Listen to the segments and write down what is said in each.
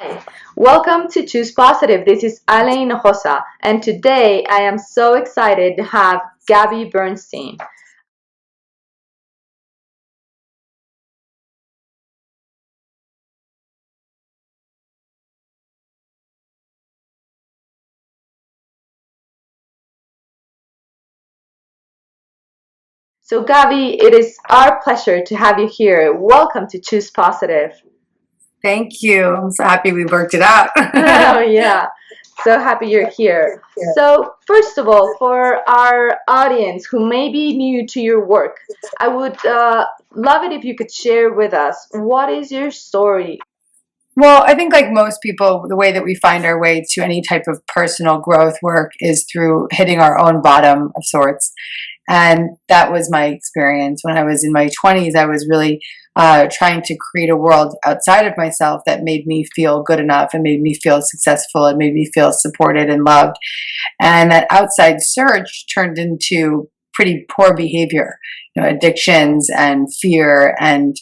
Hi, welcome to Choose Positive. This is Ale Hinojosa, and today I am so excited to have Gabby Bernstein. So, Gabby, it is our pleasure to have you here. Welcome to Choose Positive. Thank you. I'm so happy we worked it out. Oh, yeah. So happy you're here. So, first of all, for our audience who may be new to your work, I would love it if you could share with us what is your story. Well, I think like most people, the way that we find our way to any type of personal growth work is through hitting our own bottom of sorts. And that was my experience. When I was in my 20s, I was really trying to create a world outside of myself that made me feel good enough and made me feel successful and made me feel supported and loved. And that outside search turned into pretty poor behavior, addictions and fear and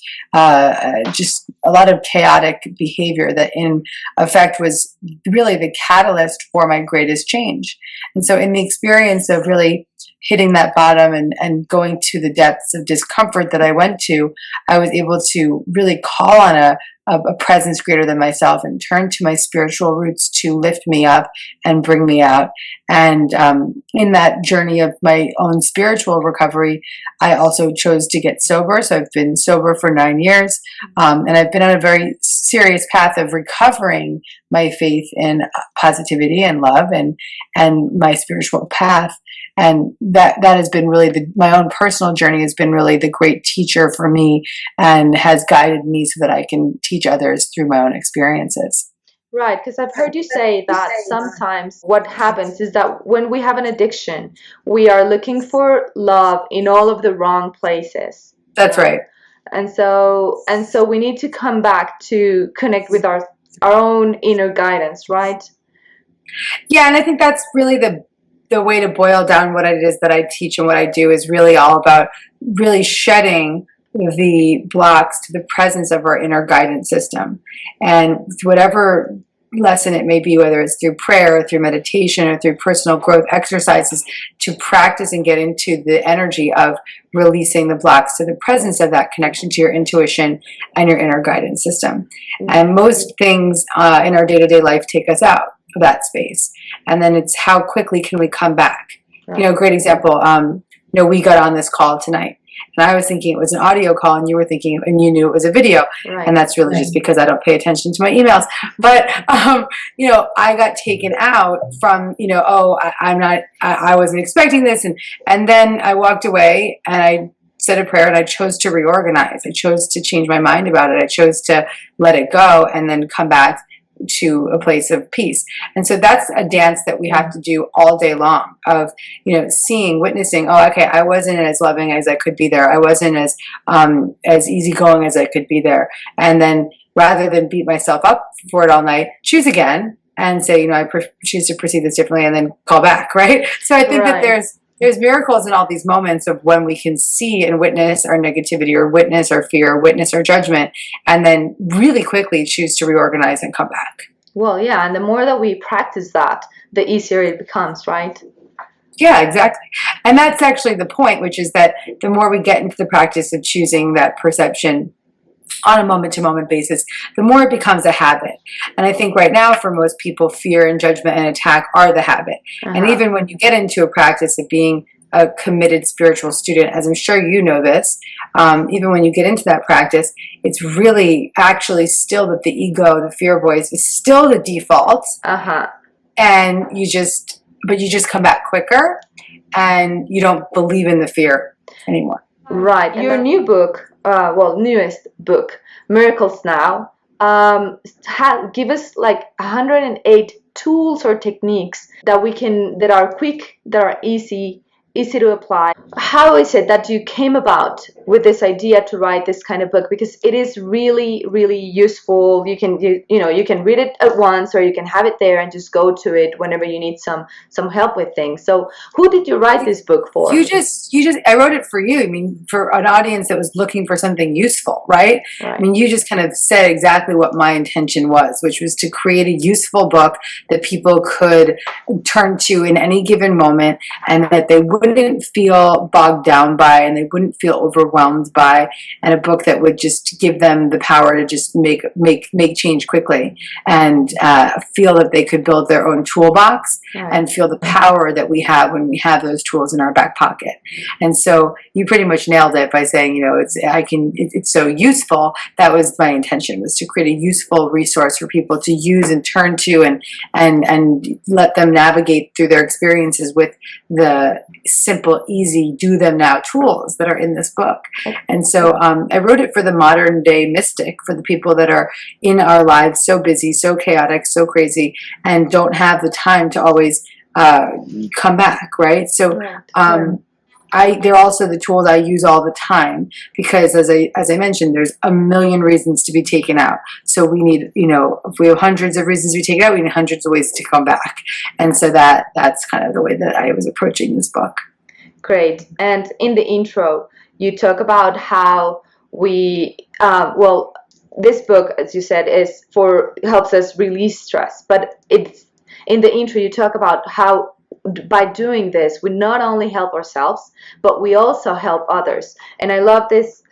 just a lot of chaotic behavior that in effect was really the catalyst for my greatest change. And so in the experience of really hitting that bottom and going to the depths of discomfort that I went to, I was able to really call on a presence greater than myself and turn to my spiritual roots to lift me up and bring me out. And in that journey of my own spiritual recovery, I also chose to get sober. So I've been sober for 9 years, and I've been on a very serious path of recovering my faith in positivity and love and my spiritual path. And that has been really my own personal journey has been really the great teacher for me and has guided me so that I can teach others through my own experiences. Right, because I've heard you say that sometimes what happens is that when we have an addiction, we are looking for love in all of the wrong places. That's right. And so we need to come back to connect with our own inner guidance, right? Yeah, and I think that's really the way to boil down what it is that I teach and what I do is really all about really shedding the blocks to the presence of our inner guidance system. And whatever lesson it may be, whether it's through prayer or through meditation or through personal growth exercises, to practice and get into the energy of releasing the blocks to the presence of that connection to your intuition and your inner guidance system. And most things in our day-to-day life take us out of that space. And then it's how quickly can we come back? Right. Great example. We got on this call tonight. And I was thinking it was an audio call, and you were thinking, and you knew it was a video. Right. And that's really just because I don't pay attention to my emails. But, I got taken out from, I wasn't expecting this. And then I walked away and I said a prayer and I chose to reorganize. I chose to change my mind about it. I chose to let it go and then come back to a place of peace. And so that's a dance that we have to do all day long of, seeing, witnessing, oh, okay, I wasn't as loving as I could be there. I wasn't as easygoing as I could be there. And then rather than beat myself up for it all night, choose again and say, I choose to perceive this differently, and then call back, right? So I think that there's miracles in all these moments of when we can see and witness our negativity or witness our fear or witness our judgment and then really quickly choose to reorganize and come back. Well, yeah, and the more that we practice that, the easier it becomes, right? Yeah, exactly. And that's actually the point, which is that the more we get into the practice of choosing that perception on a moment-to-moment basis, the more it becomes a habit. And I think right now for most people, fear and judgment and attack are the habit. And even when you get into a practice of being a committed spiritual student, as I'm sure you know this, even when you get into that practice, it's really actually still that the ego, the fear voice is still the default. And you just come back quicker and you don't believe in the fear anymore. Right. Your new book, newest book, Miracles Now, give us like 108 tools or techniques that are quick, that are easy easy to apply. How is it that you came about with this idea to write this kind of book? Because it is really, really useful. You can you can read it at once, or you can have it there and just go to it whenever you need some help with things. So who did you write this book for? I wrote it for you. I mean, for an audience that was looking for something useful, right? I mean, you just kind of said exactly what my intention was, which was to create a useful book that people could turn to in any given moment, and that they wouldn't feel bogged down by, and they wouldn't feel overwhelmed by, and a book that would just give them the power to just make change quickly, and feel that they could build their own toolbox, and feel the power that we have when we have those tools in our back pocket. And so you pretty much nailed it by saying, it's so useful. That was my intention, was to create a useful resource for people to use and turn to, and let them navigate through their experiences with the simple, easy, do them now tools that are in this book. And so I wrote it for the modern day mystic, for the people that are in our lives so busy, so chaotic, so crazy, and don't have the time to always come back, right? So they're also the tools I use all the time, because as I mentioned, there's a million reasons to be taken out. So we need, if we have hundreds of reasons to be taken out, we need hundreds of ways to come back. And so that's kind of the way that I was approaching this book. Great. And in the intro, you talk about how we, this book, as you said, helps us release stress. But it's in the intro, you talk about how by doing this, we not only help ourselves, but we also help others. And I love this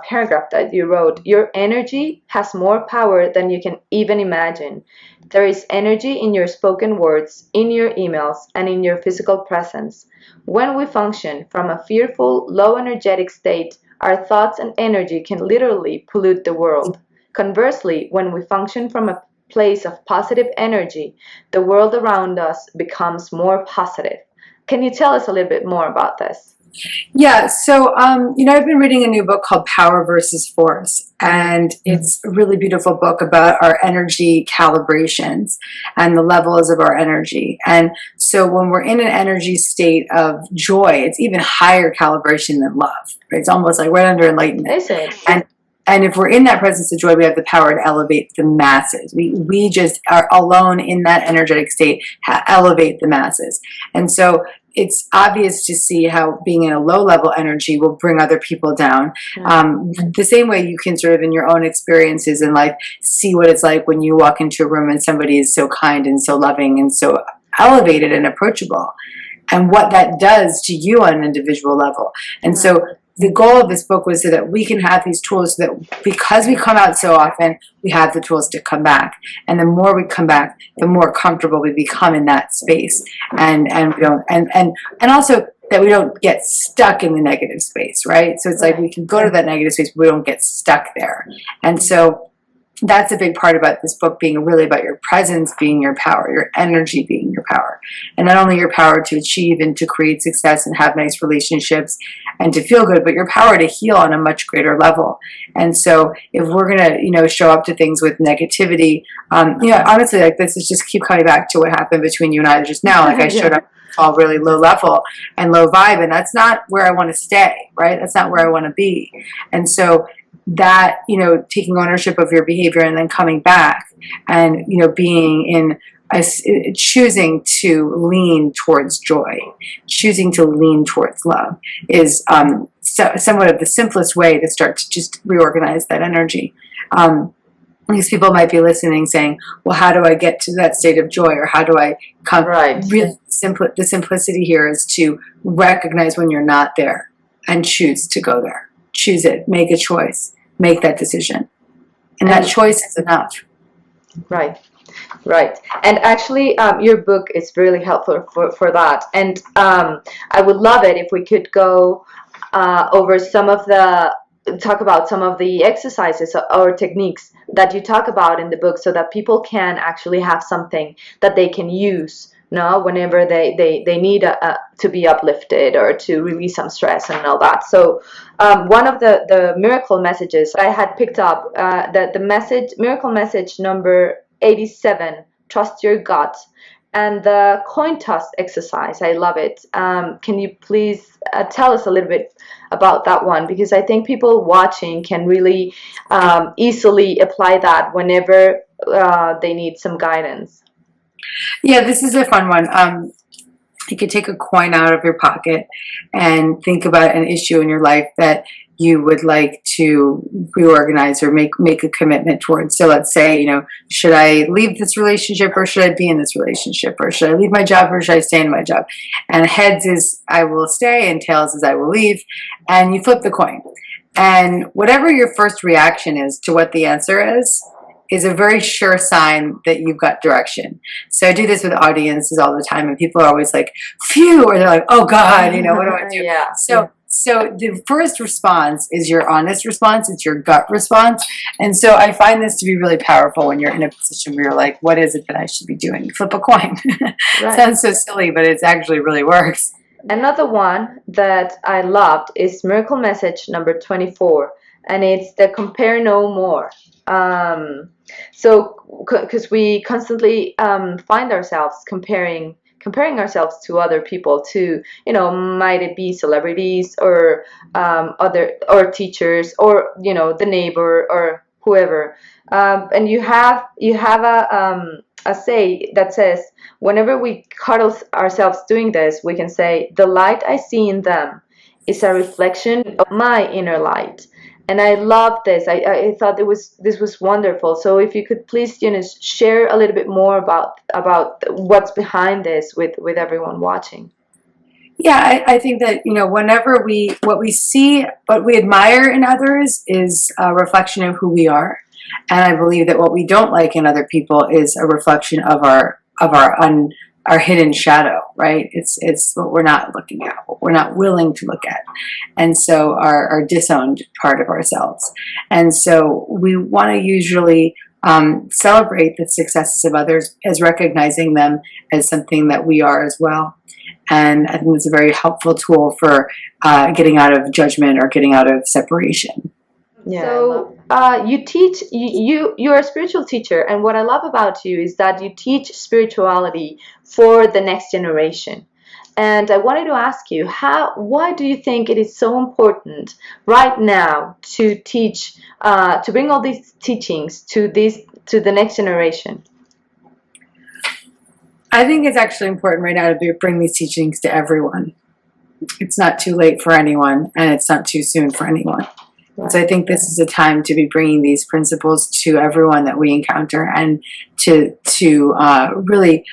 paragraph that you wrote. Your energy has more power than you can even imagine. There is energy in your spoken words, in your emails, and in your physical presence. When we function from a fearful, low energetic state, our thoughts and energy can literally pollute the world. Conversely, when we function from a place of positive energy, the world around us becomes more positive. Can you tell us a little bit more about this? Yeah, so I've been reading a new book called Power versus Force, and it's a really beautiful book about our energy calibrations and the levels of our energy. And so when we're in an energy state of joy, it's even higher calibration than love. It's almost like right under enlightenment. Is it? And if we're in that presence of joy, we have the power to elevate the masses. We just are alone in that energetic state, elevate the masses. And so it's obvious to see how being in a low-level energy will bring other people down. The same way you can sort of, in your own experiences in life, see what it's like when you walk into a room and somebody is so kind and so loving and so elevated and approachable, and what that does to you on an individual level. And so the goal of this book was so that we can have these tools, so that because we come out so often, we have the tools to come back. And the more we come back, the more comfortable we become in that space. And we don't, and also that we don't get stuck in the negative space, right? So it's like we can go to that negative space, but we don't get stuck there. And so that's a big part about this book, being really about your presence being your power, your energy being your power. And not only your power to achieve and to create success and have nice relationships and to feel good, but your power to heal on a much greater level. And so if we're going to, show up to things with negativity, honestly, like this is just keep coming back to what happened between you and I just now. Like I showed up all really low level and low vibe, and that's not where I want to stay, right? That's not where I want to be. And so that, taking ownership of your behavior and then coming back and, being in choosing to lean towards joy, choosing to lean towards love is somewhat of the simplest way to start to just reorganize that energy. These people might be listening saying, well, how do I get to that state of joy, or how do I come? Really the simplicity here is to recognize when you're not there and choose to go there. Choose it, make a choice, make that decision. And that choice is enough. Right. And actually, your book is really helpful for that. And I would love it if we could go over talk about some of the exercises or techniques that you talk about in the book, so that people can actually have something that they can use whenever they need to be uplifted or to release some stress and all that. So one of the miracle messages I had picked up, miracle message number 87, trust your gut, and the coin toss exercise. I love it. Can you please tell us a little bit about that one? Because I think people watching can really easily apply that whenever they need some guidance. Yeah, this is a fun one. You could take a coin out of your pocket and think about an issue in your life that you would like to reorganize or make a commitment towards. So let's say, you know, should I leave this relationship or should I be in this relationship? Or should I leave my job or should I stay in my job? And heads is I will stay and tails is I will leave. And you flip the coin. And whatever your first reaction is to what the answer is a very sure sign that you've got direction. So I do this with audiences all the time, and people are always like, phew, or they're like, oh God, you know, what do I do? Yeah. So the first response is your honest response. It's your gut response. And so I find this to be really powerful when you're in a position where you're like, what is it that I should be doing? Flip a coin. Right. Sounds so silly, but it actually really works. Another one that I loved is miracle message number 24, and it's the compare no more. So because we constantly find ourselves comparing ourselves to other people, to, you know, might it be celebrities or other, or teachers, or, you know, the neighbor or whoever, and you have a say that says, whenever we caught ourselves doing this, we can say, the light I see in them is a reflection of my inner light. And I love this. I thought this was wonderful. So if you could please, you know, share a little bit more about what's behind this with everyone watching. Yeah, I think that, you know, whenever what we see, what we admire in others is a reflection of who we are. And I believe that what we don't like in other people is a reflection of our hidden shadow, right? It's what we're not looking at, what we're not willing to look at. And so our disowned part of ourselves. And so we want to usually celebrate the successes of others as recognizing them as something that we are as well. And I think it's a very helpful tool for getting out of judgment or getting out of separation. Yeah. So you teach, you're a spiritual teacher, and what I love about you is that you teach spirituality for the next generation. And I wanted to ask you, why do you think it is so important right now to teach, to bring all these teachings to the next generation? I think it's actually important right now to bring these teachings to everyone. It's not too late for anyone, and it's not too soon for anyone. Right. So I think this is a time to be bringing these principles to everyone that we encounter, and to really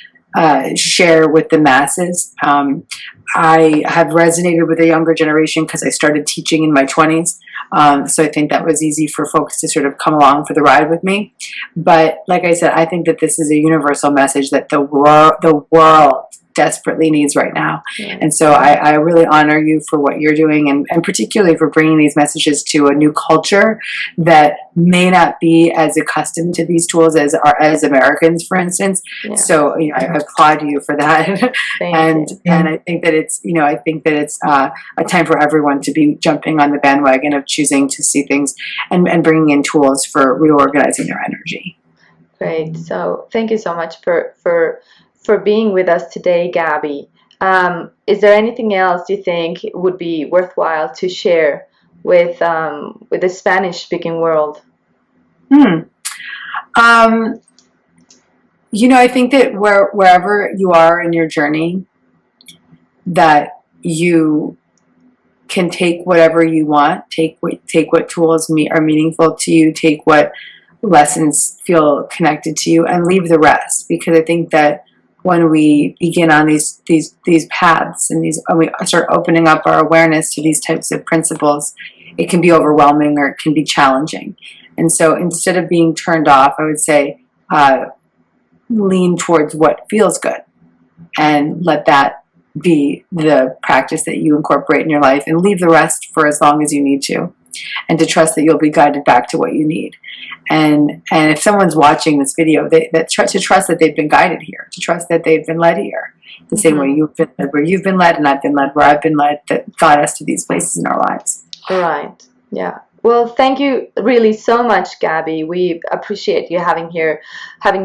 share with the masses. I have resonated with the younger generation because I started teaching in my 20s. So I think that was easy for folks to sort of come along for the ride with me. But like I said, I think that this is a universal message that the world desperately needs right now. Yeah. And so I really honor you for what you're doing, and particularly for bringing these messages to a new culture that may not be as accustomed to these tools as Americans, for instance. Yeah. So, you know, I applaud you for that. And I think that it's, you know, I think that it's a time for everyone to be jumping on the bandwagon of choosing to see things and bringing in tools for reorganizing their energy. Great. So thank you so much for being with us today, Gabby. Is there anything else you think would be worthwhile to share with the Spanish-speaking world? You know, I think that wherever you are in your journey, that you can take whatever you want, take what tools are meaningful to you, take what lessons feel connected to you, and leave the rest. Because I think that when we begin on these paths and we start opening up our awareness to these types of principles, it can be overwhelming or it can be challenging. And so instead of being turned off, I would say lean towards what feels good, and let that be the practice that you incorporate in your life, and leave the rest for as long as you need to, and to trust that you'll be guided back to what you need. And if someone's watching this video, to trust that they've been guided here, to trust that they've been led here, the same way you've been led where you've been led, and I've been led where I've been led, that got us to these places in our lives. Right. Yeah. Well, thank you really so much, Gabby. We appreciate having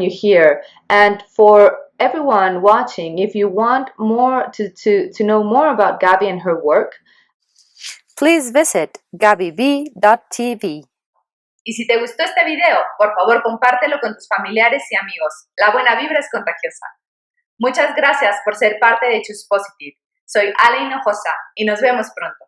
you here. And for everyone watching, if you want more to know more about Gabby and her work, please visit gabbyb.tv. y si te gustó este video, por favor compártelo con tus familiares y amigos. La buena vibra es contagiosa. Muchas gracias por ser parte de Choose Positive. Soy Ale Hinojosa y nos vemos pronto.